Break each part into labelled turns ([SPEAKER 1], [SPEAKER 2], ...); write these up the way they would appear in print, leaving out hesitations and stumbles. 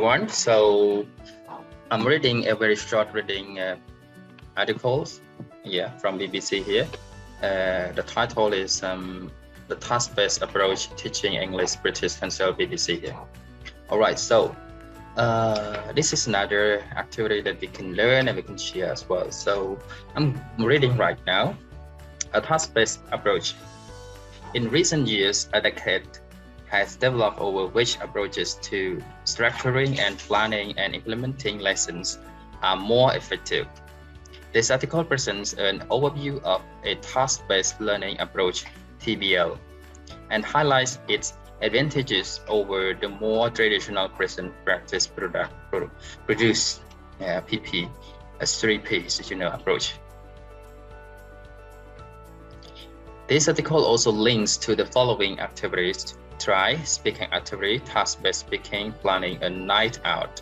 [SPEAKER 1] everyone. So I'm reading a very short reading articles from BBC here. The title is The Task-Based Approach Teaching English British Council BBC here. All right, so this is another activity that we can learn and we can share as well. So I'm reading right now, a task-based approach. In recent years, a decade has developed over which approaches to structuring and planning and implementing lessons are more effective. This article presents an overview of a task-based learning approach, TBL, and highlights its advantages over the more traditional present practice produce PP, a 3P, approach. This article also links to the following activities: try speaking activity, task-based speaking, planning a night out,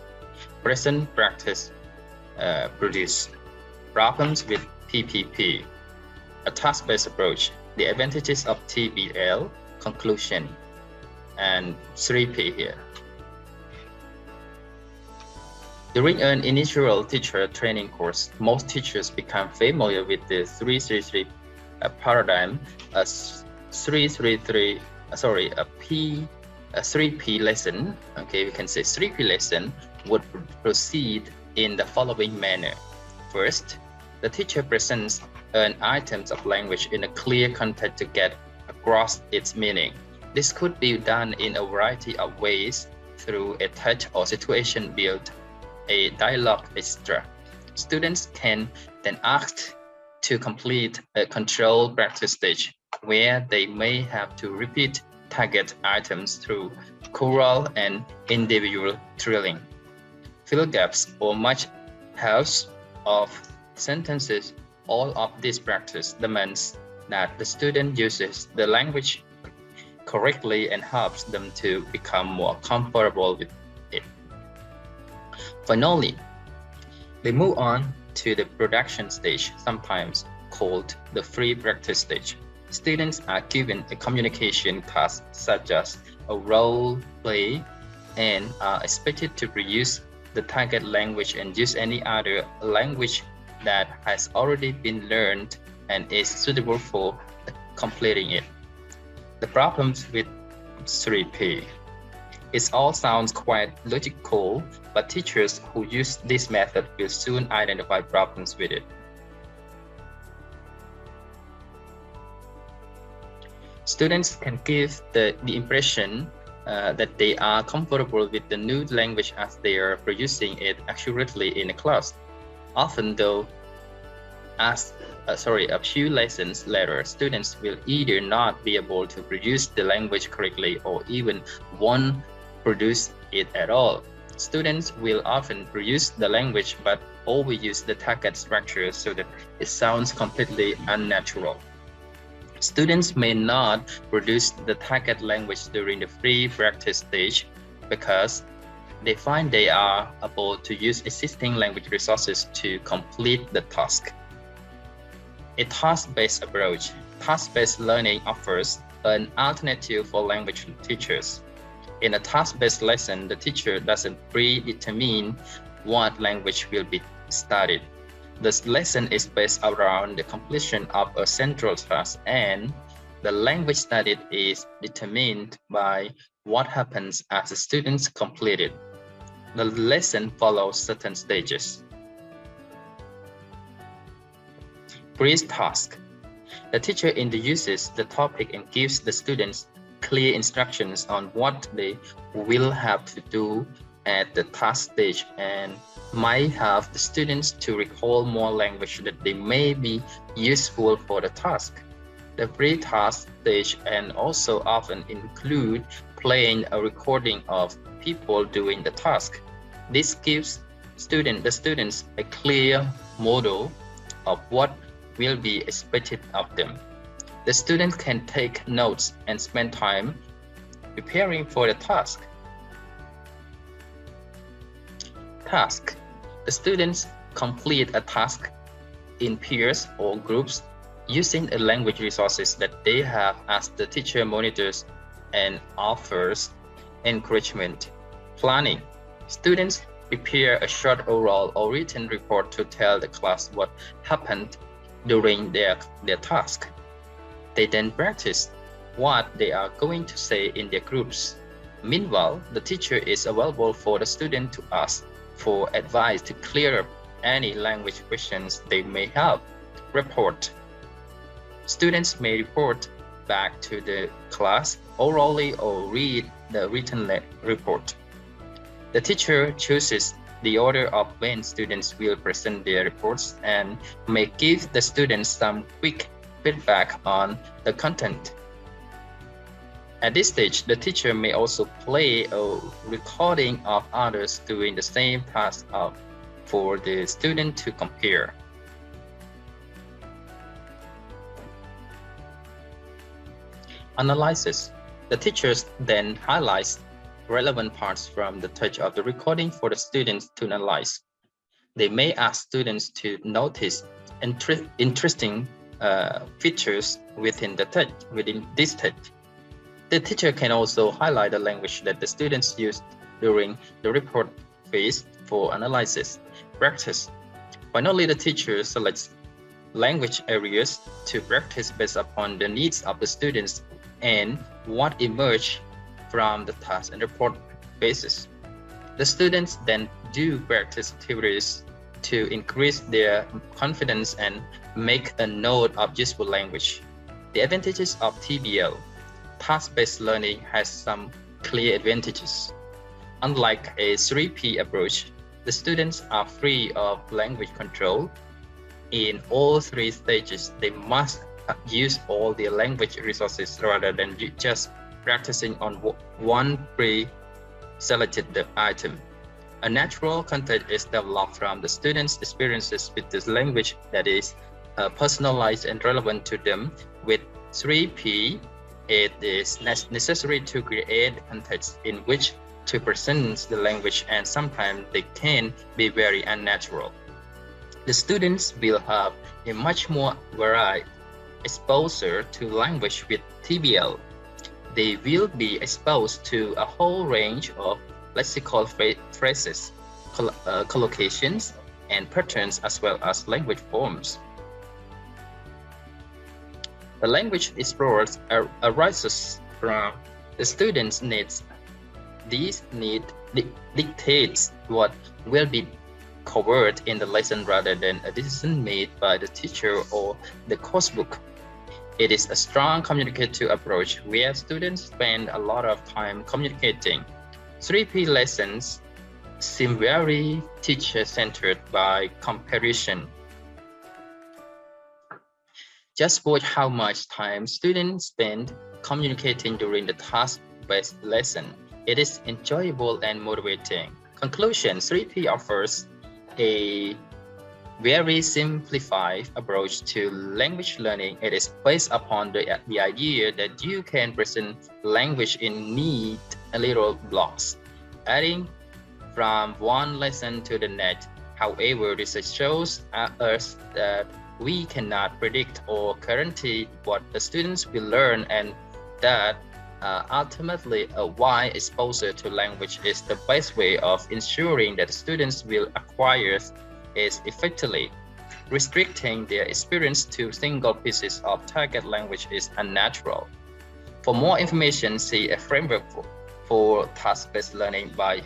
[SPEAKER 1] present practice produce, problems with PPP, a task-based approach, the advantages of TBL, conclusion, and 3P here. During an initial teacher training course, most teachers become familiar with the 3-3-3 paradigm. A 3P lesson, okay, we can say 3P lesson would proceed in the following manner. First, the teacher presents an item of language in a clear context to get across its meaning. This could be done in a variety of ways through a touch or situation-built a dialogue extra. Students can then ask to complete a controlled practice stage where they may have to repeat target items through choral and individual drilling. Fill gaps or much house of sentences. All of this practice demands that the student uses the language correctly and helps them to become more comfortable with it. Finally, they move on to the production stage, sometimes called the free practice stage. Students are given a communication task such as a role play and are expected to reuse the target language and use any other language that has already been learned and is suitable for completing it. The problems with 3P. It all sounds quite logical, but teachers who use this method will soon identify problems with it. Students can give the impression that they are comfortable with the new language as they are producing it accurately in a class. Often though, a few lessons later, students will either not be able to produce the language correctly or even won't produce it at all. Students will often produce the language but overuse the target structure so that it sounds completely unnatural. Students may not produce the target language during the free practice stage because they find they are able to use existing language resources to complete the task. A task-based approach. Task-based learning offers an alternative for language teachers. In a task-based lesson, the teacher doesn't predetermine what language will be studied. This lesson is based around the completion of a central task, and the language studied is determined by what happens as the students complete it. The lesson follows certain stages. Brief task. The teacher introduces the topic and gives the students clear instructions on what they will have to do at the task stage and might have the students to recall more language that they may be useful for the task. The pre-task stage and also often include playing a recording of people doing the task. This gives the students a clear model of what will be expected of them. The students can take notes and spend time preparing for the task. Task. The students complete a task in pairs or groups using the language resources that they have as the teacher monitors and offers encouragement. Planning. Students prepare a short oral or written report to tell the class what happened during their task. They then practice what they are going to say in their groups. Meanwhile, the teacher is available for the student to ask for advice to clear up any language questions they may have. Report. Students may report back to the class orally or read the written report. The teacher chooses the order of when students will present their reports and may give the students some quick feedback on the content. At this stage, the teacher may also play a recording of others doing the same task for the student to compare. Analysis. The teachers then highlights relevant parts from the touch of the recording for the students to analyze. They may ask students to notice interesting features within this touch. The teacher can also highlight the language that the students used during the report phase for analysis. Practice. Finally, the teacher selects language areas to practice based upon the needs of the students and what emerged from the task and report basis. The students then do practice activities to increase their confidence and make a note of useful language. The advantages of TBL. Task-based learning has some clear advantages. Unlike a 3P approach, the students are free of language control. In all three stages, they must use all the language resources rather than just practicing on one pre-selected item. A natural content is developed from the students' experiences with this language that is personalized and relevant to them. With 3P, it is necessary to create context in which to present the language, and sometimes they can be very unnatural. The students will have a much more varied exposure to language with TBL. They will be exposed to a whole range of lexical phrases, collocations, and patterns, as well as language forms. The language explored arises from the students' needs. These needs dictates what will be covered in the lesson rather than a decision made by the teacher or the coursebook. It is a strong communicative approach where students spend a lot of time communicating. 3P lessons seem very teacher-centered by comparison. Just watch how much time students spend communicating during the task-based lesson. It is enjoyable and motivating. Conclusion: 3P offers a very simplified approach to language learning. It is based upon the idea that you can present language in neat little blocks, adding from one lesson to the next. However, research shows us that we cannot predict or guarantee what the students will learn, and that ultimately a wide exposure to language is the best way of ensuring that students will acquire it effectively. Restricting their experience to single pieces of target language is unnatural. For more information, see a framework for task-based learning by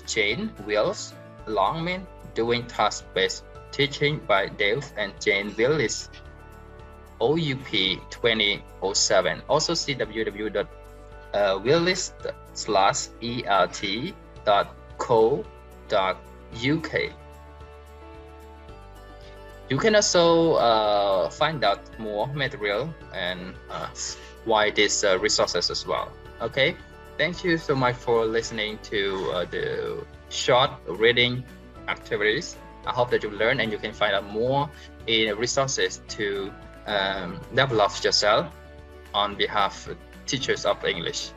[SPEAKER 1] Jane Wills, Longman, Doing Task-Based Teaching by Dave and Jane Willis, OUP 2007. Also see www.willis/elt.co.uk. You can also find out more material and why these resources as well. Okay, thank you so much for listening to the short reading activities. I hope that you learn and you can find out more in resources to develop yourself on behalf of teachers of English.